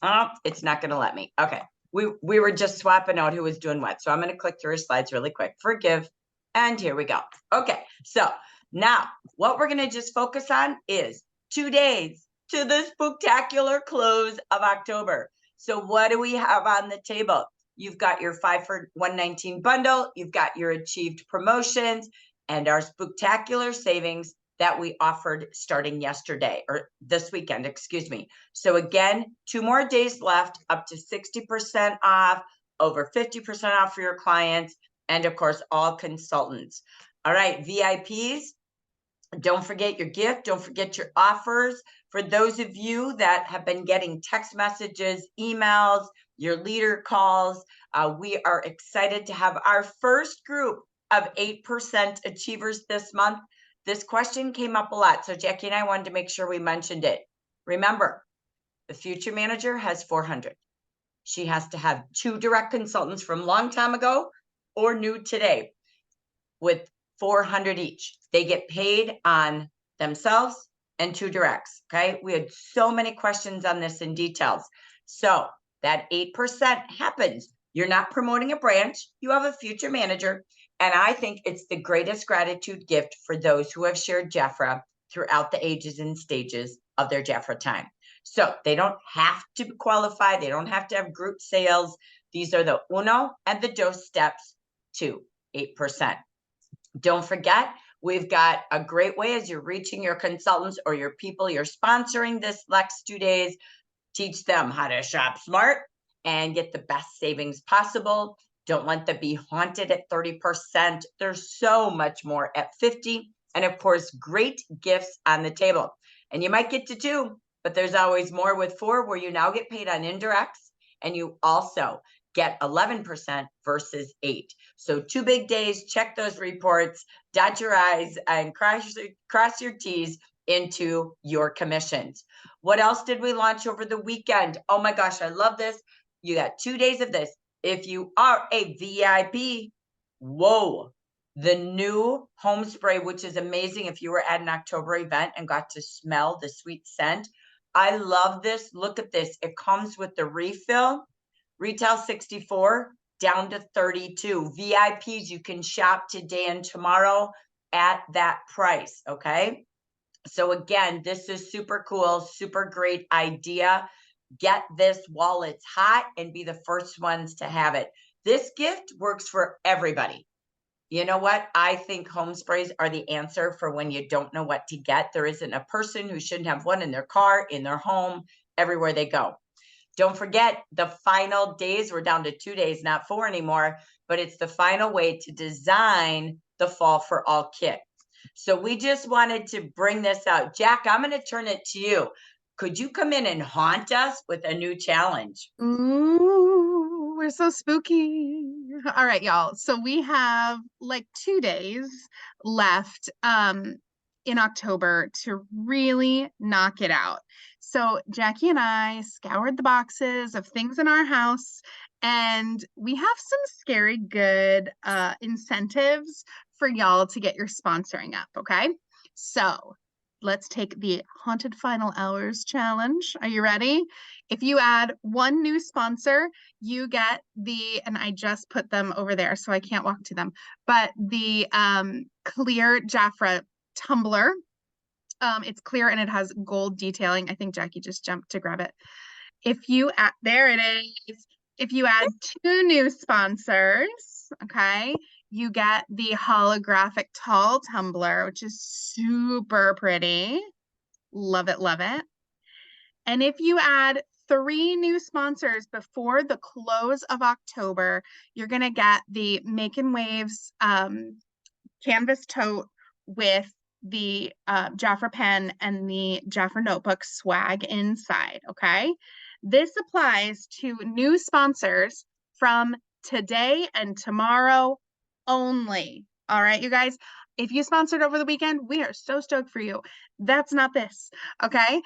Oh, it's not going to let me. Okay. We were just swapping out who was doing what. So I'm going to click through her slides really quick. Forgive. And here we go. Okay. So now what we're going to just focus on is 2 days to the spooktacular close of October. So what do we have on the table? You've got your 5 for $119 bundle. You've got your achieved promotions and our spooktacular savings that we offered starting yesterday or this weekend, excuse me. So again, 2 more days left, up to 60% off, over 50% off for your clients, and of course, all consultants. All right, VIPs, don't forget your gift. Don't forget your offers. For those of you that have been getting text messages, emails, your leader calls, we are excited to have our first group of 8% achievers this month. This question came up a lot, so Jackie and I wanted to make sure we mentioned it. Remember, the future manager has 400. She has to have 2 direct consultants from long time ago or new today with 400 each. They get paid on themselves and 2 directs, okay? We had so many questions on this in details. So that 8% happens. You're not promoting a branch. You have a future manager. And I think it's the greatest gratitude gift for those who have shared Jaffer throughout the ages and stages of their Jaffer time. So they don't have to qualify. They don't have to have group sales. These are the uno and the dos steps to 8%. Don't forget, we've got a great way as you're reaching your consultants or your people you're sponsoring this next 2 days. Teach them how to shop smart and get the best savings possible. Don't let them be haunted at 30%. There's so much more at 50%. And of course, great gifts on the table. And you might get to 2, but there's always more with 4 where you now get paid on indirects. And you also get 11% versus 8. So 2 big days, check those reports, dot your I's and cross your T's into your commissions. What else did we launch over the weekend? Oh my gosh, I love this. You got 2 days of this. If you are a VIP, whoa, the new home spray, which is amazing if you were at an October event and got to smell the sweet scent. I love this. Look at this. It comes with the refill. Retail 64 down to 32. VIPs, you can shop today and tomorrow at that price, okay? So again, this is super cool, super great idea. Get this while it's hot and be the first ones to have it. This gift works for everybody. You know what? I think home sprays are the answer for when you don't know what to get. There isn't a person who shouldn't have one in their car, in their home, everywhere they go. Don't forget the final days, we're down to 2 days, not 4 anymore, but it's the final way to design the Fall for All kit. So we just wanted to bring this out. Jack, I'm going to turn it to you. Could you come in and haunt us with a new challenge? Ooh, we're so spooky. All right, y'all. So we have like 2 days left. in October to really knock it out. So Jackie and I scoured the boxes of things in our house, and we have some scary good incentives for y'all to get your sponsoring up, okay? So let's take the Haunted Final Hours challenge. Are you ready? If you add one new sponsor, you get and I just put them over there, so I can't walk to them, but the clear Jaffer tumbler. It's clear and it has gold detailing. I think Jackie just jumped to grab it. If you add, there it is. If you add 2 new sponsors, okay, you get the holographic tall tumbler, which is super pretty. Love it, love it. And if you add 3 new sponsors before the close of October, you're gonna get the Making Waves canvas tote with the Jaffer pen and the Jaffer notebook swag inside, okay? This applies to new sponsors from today and tomorrow only. All right, you guys, if you sponsored over the weekend, we are so stoked for you. That's not this, okay?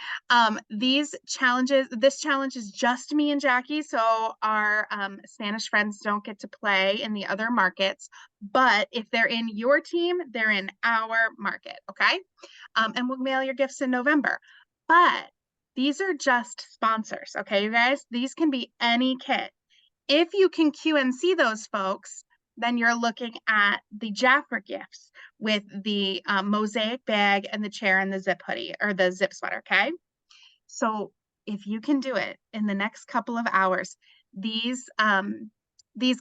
This challenge is just me and Jackie, so our Spanish friends don't get to play in the other markets, but if they're in your team, they're in our market, okay? And we'll mail your gifts in November. But these are just sponsors, okay, you guys? These can be any kit. If you can QNC those folks, then you're looking at the Jaffer gifts with the mosaic bag and the chair and the zip hoodie or the zip sweater, okay? So if you can do it in the next couple of hours, these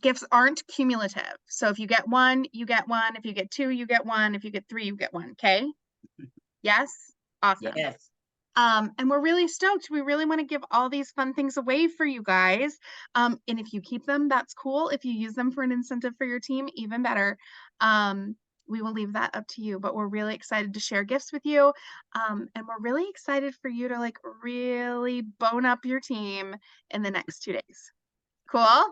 gifts aren't cumulative. So if you get 1, you get 1. If you get 2, you get 1. If you get 3, you get 1, okay? Yes? Awesome. Yes. And we're really stoked. We really want to give all these fun things away for you guys. And if you keep them, that's cool. If you use them for an incentive for your team, even better. We will leave that up to you, but we're really excited to share gifts with you. And we're really excited for you to like really bone up your team in the next 2 days. Cool?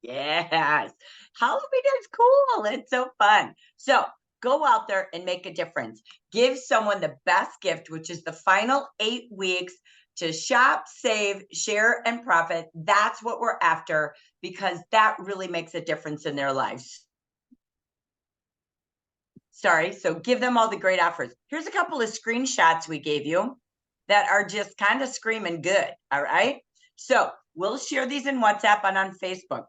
Yes. Halloween is cool. It's so fun. So go out there and make a difference. Give someone the best gift, which is the final 8 weeks to shop, save, share, and profit. That's what we're after, because that really makes a difference in their lives. Sorry. So give them all the great offers. Here's a couple of screenshots we gave you that are just kind of screaming good. All right. So we'll share these in WhatsApp and on Facebook.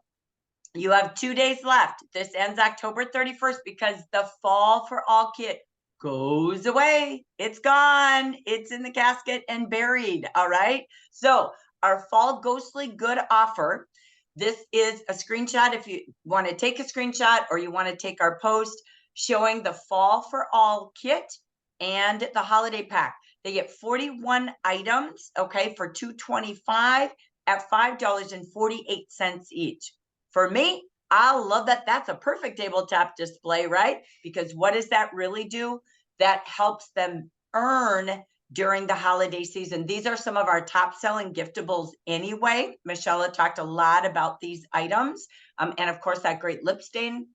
You have 2 days left. This ends October 31st because the Fall for All kit goes away. It's gone. It's in the casket and buried. All right. So our Fall Ghostly Good offer. This is a screenshot. If you want to take a screenshot or you want to take our post showing the Fall for All kit and the holiday pack. They get 41 items, okay, for $225 at $5.48 each. For me, I love that. That's a perfect tabletop display, right? Because what does that really do? That helps them earn during the holiday season. These are some of our top selling giftables anyway. Mischella talked a lot about these items. And of course, that great lip stain.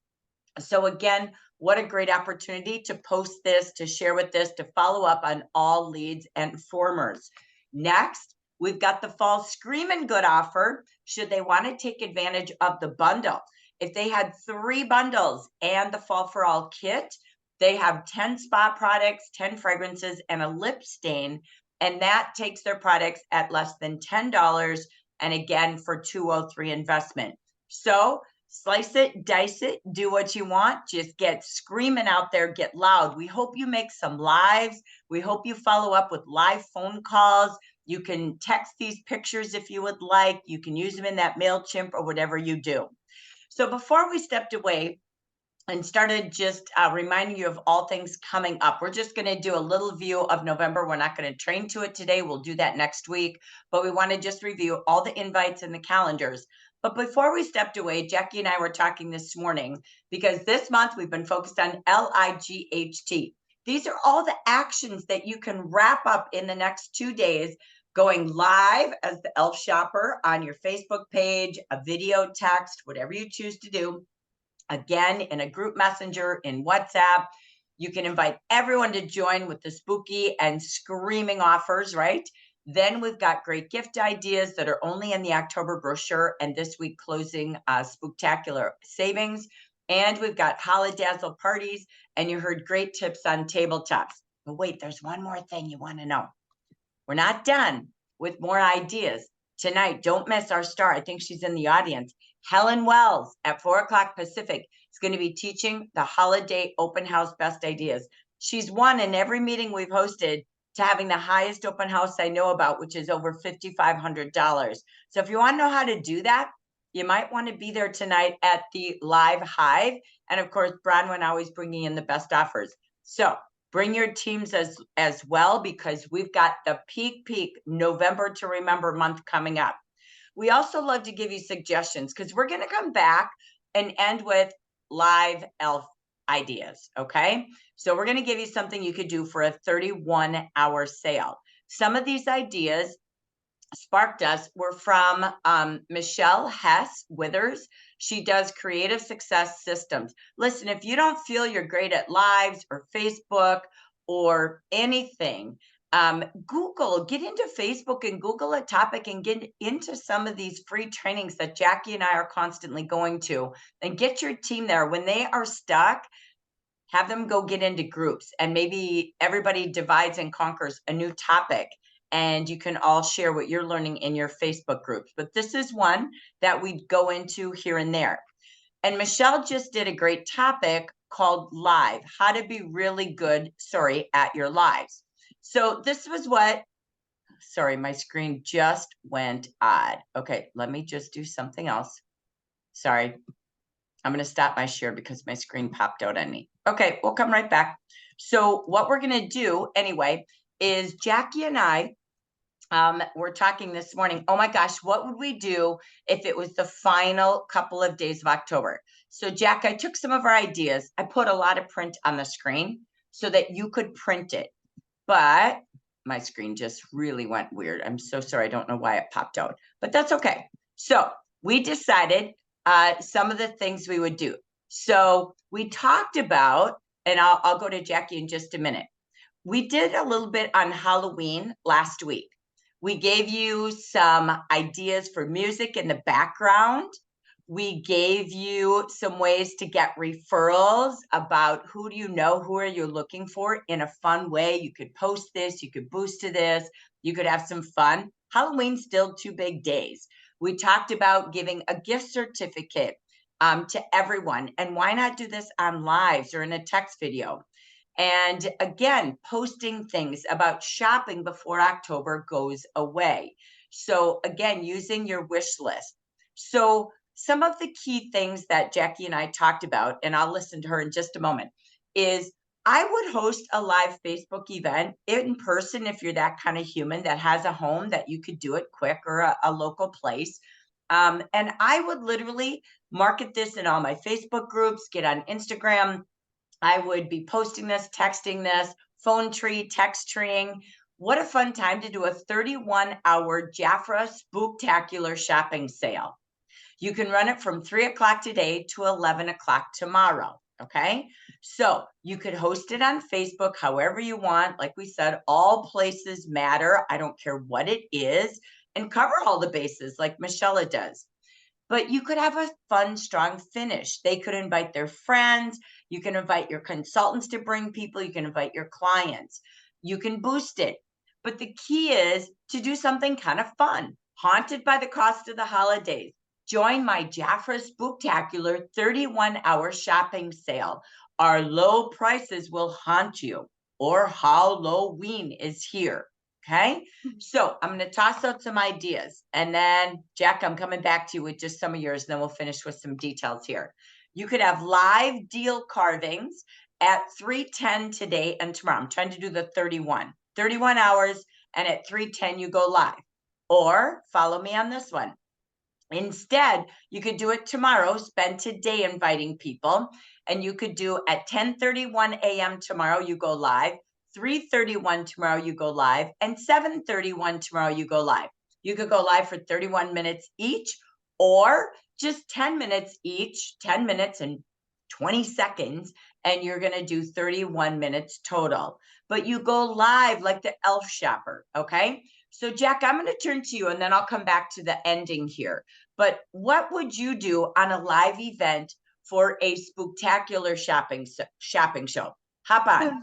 So again, what a great opportunity to post this, to share with this, to follow up on all leads and formers. Next, we've got the Fall Screamin' Good offer, should they want to take advantage of the bundle. If they had 3 bundles and the Fall for All kit, they have 10 spa products, 10 fragrances, and a lip stain, and that takes their products at less than $10, and again, for $203 investment. So slice it, dice it, do what you want. Just get screaming out there, get loud. We hope you make some lives. We hope you follow up with live phone calls. You can text these pictures if you would like. You can use them in that MailChimp or whatever you do. So before we stepped away and started just reminding you of all things coming up, we're just going to do a little view of November. We're not going to train to it today. We'll do that next week. But we want to just review all the invites and the calendars. But before we stepped away, Jackie and I were talking this morning because this month we've been focused on LIGHT. These are all the actions that you can wrap up in the next 2 days, going live as the Elf Shopper on your Facebook page, a video, text, whatever you choose to do. Again, in a group messenger, in WhatsApp, You can invite everyone to join with the spooky and screaming offers, right? Then we've got great gift ideas that are only in the October brochure and this week closing Spooktacular savings. And we've got holidazzle parties, and you heard great tips on tabletops. But wait, there's one more thing you want to know. We're not done with more ideas. Tonight, don't miss our star. I think she's in the audience. Helen Wells at 4 o'clock Pacific is going to be teaching the holiday open house best ideas. She's won in every meeting we've hosted to having the highest open house I know about, which is over $5,500. So if you want to know how to do that, you might want to be there tonight at the live hive. And of course, Bronwyn always bringing in the best offers. So bring your teams as well, because we've got the peak November to remember month coming up. We also love to give you suggestions, because we're going to come back and end with live elf ideas. Okay. So we're going to give you something you could do for a 31-hour sale. Some of these ideas sparked us were from Michelle Hess Withers. She does creative success systems. Listen, if you don't feel you're great at lives or Facebook or anything, get into Facebook and Google a topic and get into some of these free trainings that Jackie and I are constantly going to, and get your team there. When they are stuck, have them go get into groups, and maybe everybody divides and conquers a new topic, and you can all share what you're learning in your Facebook groups. But this is one that we go into here and there. And Michelle just did a great topic called live, how to be really good, at your lives. So this was what, sorry, my screen just went odd. Okay, let me just do something else. Sorry, I'm going to stop my share because my screen popped out on me. Okay, we'll come right back. So what we're going to do anyway is Jackie and I, we're talking this morning. Oh my gosh, what would we do if it was the final couple of days of October? So Jack, I took some of our ideas. I put a lot of print on the screen so that you could print it. But my screen just really went weird. I'm so sorry. I don't know why it popped out, but that's okay. So we decided some of the things we would do. So we talked about, and I'll go to Jackie in just a minute. We did a little bit on Halloween last week. We gave you some ideas for music in the background. We gave you some ways to get referrals about who do you know, who are you looking for in a fun way. You could post this, you could boost to this, you could have some fun. Halloween's still 2 big days. We talked about giving a gift certificate to everyone. And why not do this on lives or in a text video? And again, posting things about shopping before October goes away. So again, using your wish list. So some of the key things that Jackie and I talked about, and I'll listen to her in just a moment, is I would host a live Facebook event in person if you're that kind of human that has a home that you could do it quick, or a local place. And I would literally market this in all my Facebook groups, get on Instagram. I would be posting this, texting this, phone tree, text treeing. What a fun time to do a 31-hour Jaffer Spooktacular shopping sale. You can run it from 3 o'clock today to 11 o'clock tomorrow. Okay. So you could host it on Facebook however you want. Like we said, all places matter. I don't care what it is, and cover all the bases like Mischella does. But you could have a fun, strong finish. They could invite their friends. You can invite your consultants to bring people. You can invite your clients. You can boost it. But the key is to do something kind of fun. Haunted by the cost of the holidays. Join my Jaffer Spooktacular 31-hour shopping sale. Our low prices will haunt you, or Halloween is here. Okay, so I'm going to toss out some ideas, and then Jack, I'm coming back to you with just some of yours, and then we'll finish with some details here. You could have live deal carvings at 3:10 today and tomorrow. I'm trying to do the 31 hours, and at 3:10 you go live. Or follow me on this one. Instead, you could do it tomorrow, spend today inviting people, and you could do at 10:31 a.m. tomorrow, you go live. 3:31 tomorrow you go live, and 7:31 tomorrow you go live. You could go live for 31 minutes each, or just 10 minutes each, 10 minutes and 20 seconds, and you're going to do 31 minutes total. But you go live like the elf shopper, okay? So Jack, I'm going to turn to you and then I'll come back to the ending here. But what would you do on a live event for a spooktacular shopping show? Hop on.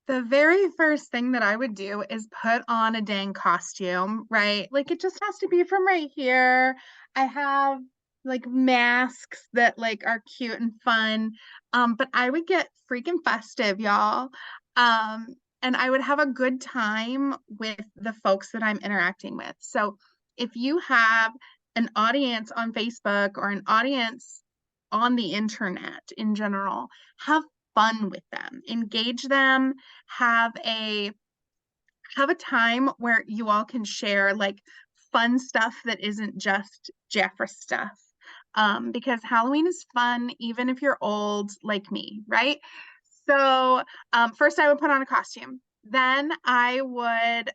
The very first thing that I would do is put on a dang costume, right? Like it just has to be from right here. I have like masks that like are cute and fun. But I would get freaking festive, y'all. And I would have a good time with the folks that I'm interacting with. So if you have an audience on Facebook or an audience on the internet in general, have fun with them, engage them, have a time where you all can share like fun stuff that isn't just Jaffer stuff. Because Halloween is fun, even if you're old like me, right? So first I would put on a costume. Then I would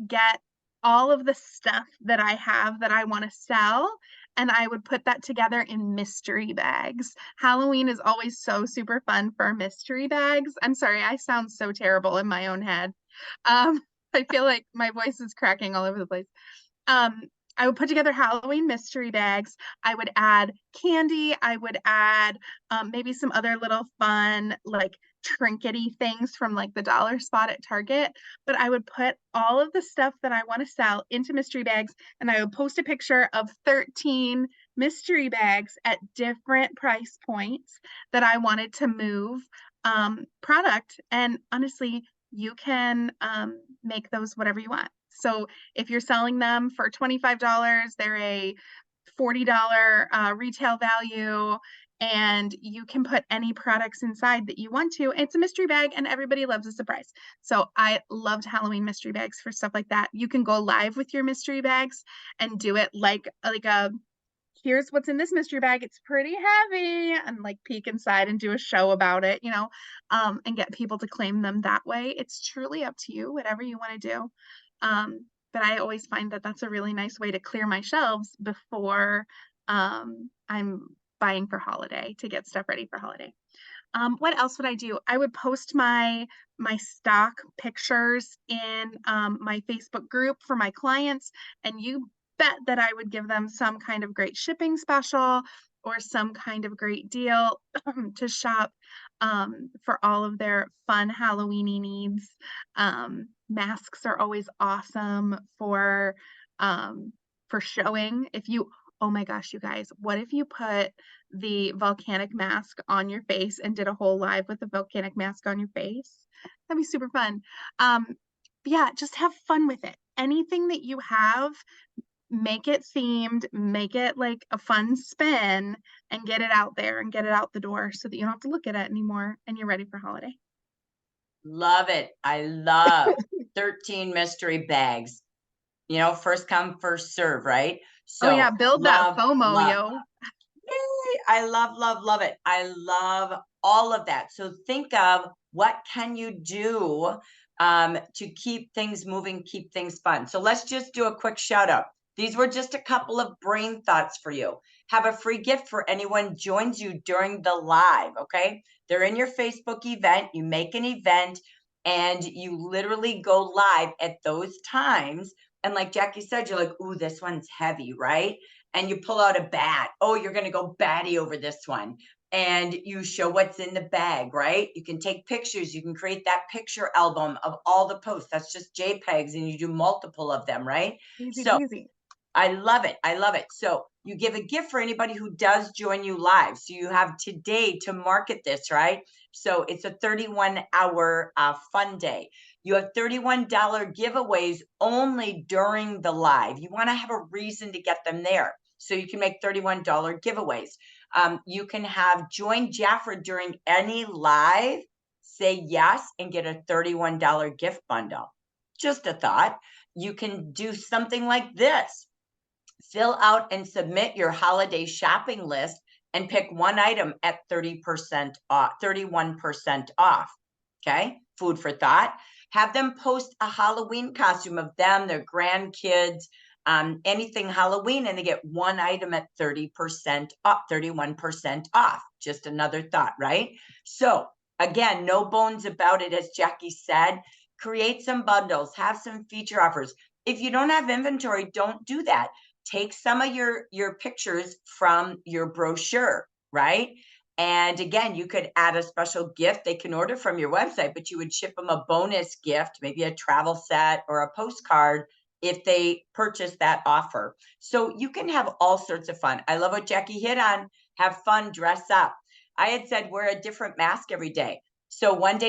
get all of the stuff that I have that I want to sell, and I would put that together in mystery bags. Halloween is always so super fun for mystery bags. I'm sorry, I sound so terrible in my own head. I feel like my voice is cracking all over the place. I would put together Halloween mystery bags. I would add candy. I would add maybe some other little fun, like trinkety things from like the dollar spot at Target. But I would put all of the stuff that I want to sell into mystery bags, and I would post a picture of 13 mystery bags at different price points that I wanted to move product. And honestly, you can make those whatever you want. So if you're selling them for $25, they're a $40 retail value, and you can put any products inside that you want to. It's a mystery bag and everybody loves a surprise. So I loved Halloween mystery bags for stuff like that. You can go live with your mystery bags and do it like a here's what's in this mystery bag. It's pretty heavy, and like peek inside and do a show about it, and get people to claim them that way. It's truly up to you, whatever you want to do. But I always find that that's a really nice way to clear my shelves before I'm buying for holiday, to get stuff ready for holiday. What else would I do? I would post my stock pictures in my Facebook group for my clients, and you bet that I would give them some kind of great shipping special or some kind of great deal to shop for all of their fun Halloweeny needs. Masks are always awesome for showing. Oh my gosh, you guys, what if you put the volcanic mask on your face and did a whole live with the volcanic mask on your face? That'd be super fun. Yeah, just have fun with it. Anything that you have, make it themed, make it like a fun spin, and get it out there and get it out the door so that you don't have to look at it anymore and you're ready for holiday. Love it. I love 13 mystery bags. First come, first serve, right? So oh yeah, build that FOMO, yo. Yay! I love it. I love all of that. So think of what can you do to keep things moving, keep things fun. So let's just do a quick shout out. These were just a couple of brain thoughts for you. Have a free gift for anyone joins you during the live, okay? They're in your Facebook event. You make an event and you literally go live at those times. And like Jackie said, you're like, ooh, this one's heavy, right? And you pull out a bat. Oh, you're going to go batty over this one. And you show what's in the bag, right? You can take pictures. You can create that picture album of all the posts. That's just JPEGs, and you do multiple of them, right? Easy So peasy. I love it. I love it. So you give a gift for anybody who does join you live. So you have today to market this, right? So it's a 31-hour fun day. You have $31 giveaways only during the live. You want to have a reason to get them there. So you can make $31 giveaways. You can have join Jaffer during any live, say yes, and get a $31 gift bundle. Just a thought. You can do something like this. Fill out and submit your holiday shopping list and pick one item at 30% off, 31% off. Okay, food for thought. Have them post a Halloween costume of them, their grandkids, anything Halloween, and they get one item at 30% off, 31% off. Just another thought, right? So again, no bones about it, as Jackie said. Create some bundles, have some feature offers. If you don't have inventory, don't do that. Take some of your pictures from your brochure, right? And again, you could add a special gift they can order from your website, but you would ship them a bonus gift, maybe a travel set or a postcard if they purchase that offer. So you can have all sorts of fun. I love what Jackie hit on. Have fun, dress up. I had said wear a different mask every day. So one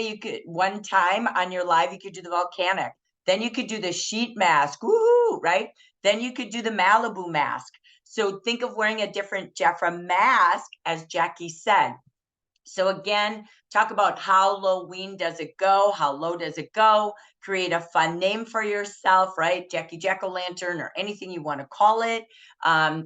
time on your live, you could do the volcanic. Then you could do the sheet mask, woohoo, right? Then you could do the Malibu mask. So think of wearing a different Jaffer mask, as Jackie said. So again, talk about how Halloween does it go? How low does it go? Create a fun name for yourself, right? Jackie Jack-o'-lantern or anything you want to call it.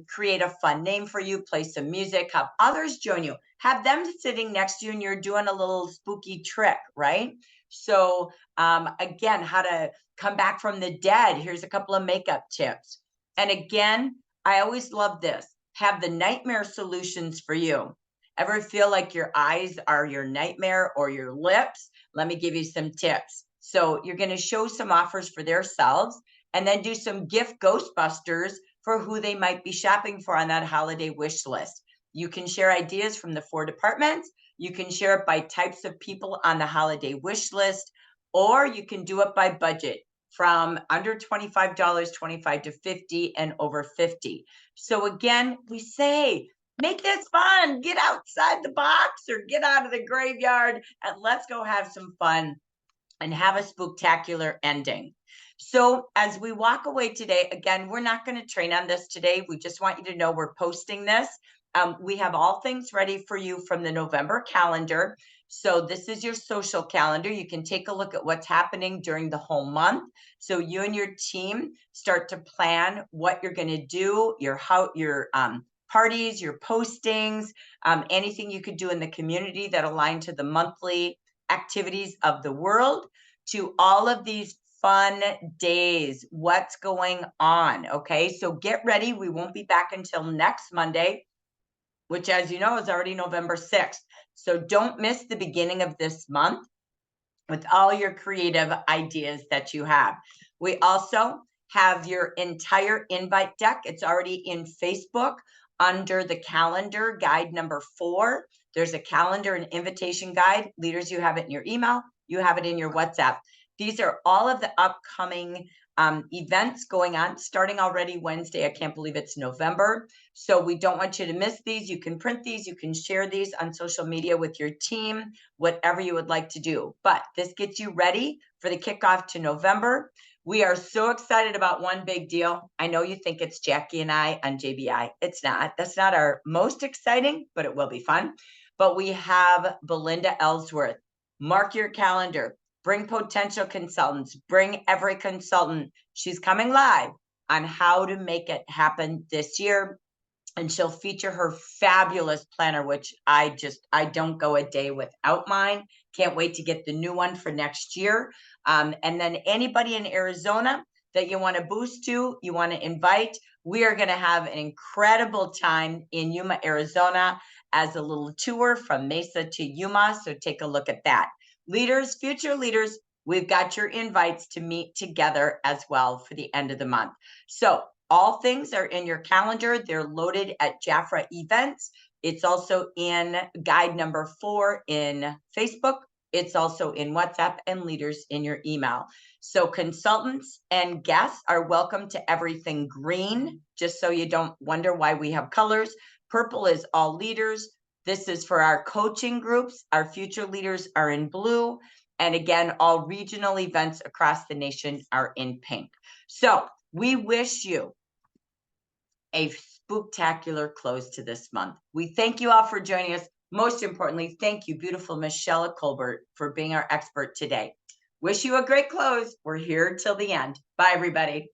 Create a fun name for you, play some music, have others join you. Have them sitting next to you and you're doing a little spooky trick, right? So again, how to come back from the dead. Here's a couple of makeup tips. And again, I always love this. Have the nightmare solutions for you. Ever feel like your eyes are your nightmare or your lips? Let me give you some tips. So you're going to show some offers for themselves and then do some gift Ghostbusters for who they might be shopping for on that holiday wish list. You can share ideas from the 4 departments. You can share it by types of people on the holiday wish list, or you can do it by budget from under $25, 25 to 50 and over 50. So again, we say, make this fun. Get outside the box or get out of the graveyard and let's go have some fun and have a spooktacular ending. So as we walk away today, again, we're not going to train on this today. We just want you to know we're posting this. We have all things ready for you from the November calendar. So this is your social calendar. You can take a look at what's happening during the whole month. So you and your team start to plan what you're going to do, your parties, your postings, anything you could do in the community that align to the monthly activities of the world, to all of these fun days, what's going on, okay? So get ready. We won't be back until next Monday, which, as you know, is already November 6th. So don't miss the beginning of this month with all your creative ideas that you have. We also have your entire invite deck. It's already in Facebook under the calendar guide number 4. There's a calendar and invitation guide. Leaders, you have it in your email. You have it in your WhatsApp. These are all of the upcoming events going on, starting already Wednesday. I can't believe it's November. So we don't want you to miss these. You can print these. You can share these on social media with your team, whatever you would like to do. But this gets you ready for the kickoff to November. We are so excited about one big deal. I know you think it's Jackie and I on JBI. It's not. That's not our most exciting, but it will be fun. But we have Belinda Ellsworth. Mark your calendar. Bring potential consultants. Bring every consultant. She's coming live on how to make it happen this year. And she'll feature her fabulous planner, which I don't go a day without mine. Can't wait to get the new one for next year. And then anybody in Arizona that you want to boost to, you want to invite, we are going to have an incredible time in Yuma, Arizona, as a little tour from Mesa to Yuma. So take a look at that. Leaders, future leaders, we've got your invites to meet together as well for the end of the month. So all things are in your calendar. They're loaded at Jaffer Events. It's also in guide number 4 in Facebook. It's also in WhatsApp and leaders in your email. So consultants and guests are welcome to everything green, just so you don't wonder why we have colors. Purple is all leaders. This is for our coaching groups. Our future leaders are in blue. And again, all regional events across the nation are in pink. So we wish you a spooktacular close to this month. We thank you all for joining us. Most importantly, thank you, beautiful Mischella Colbert, for being our expert today. Wish you a great close. We're here till the end. Bye, everybody.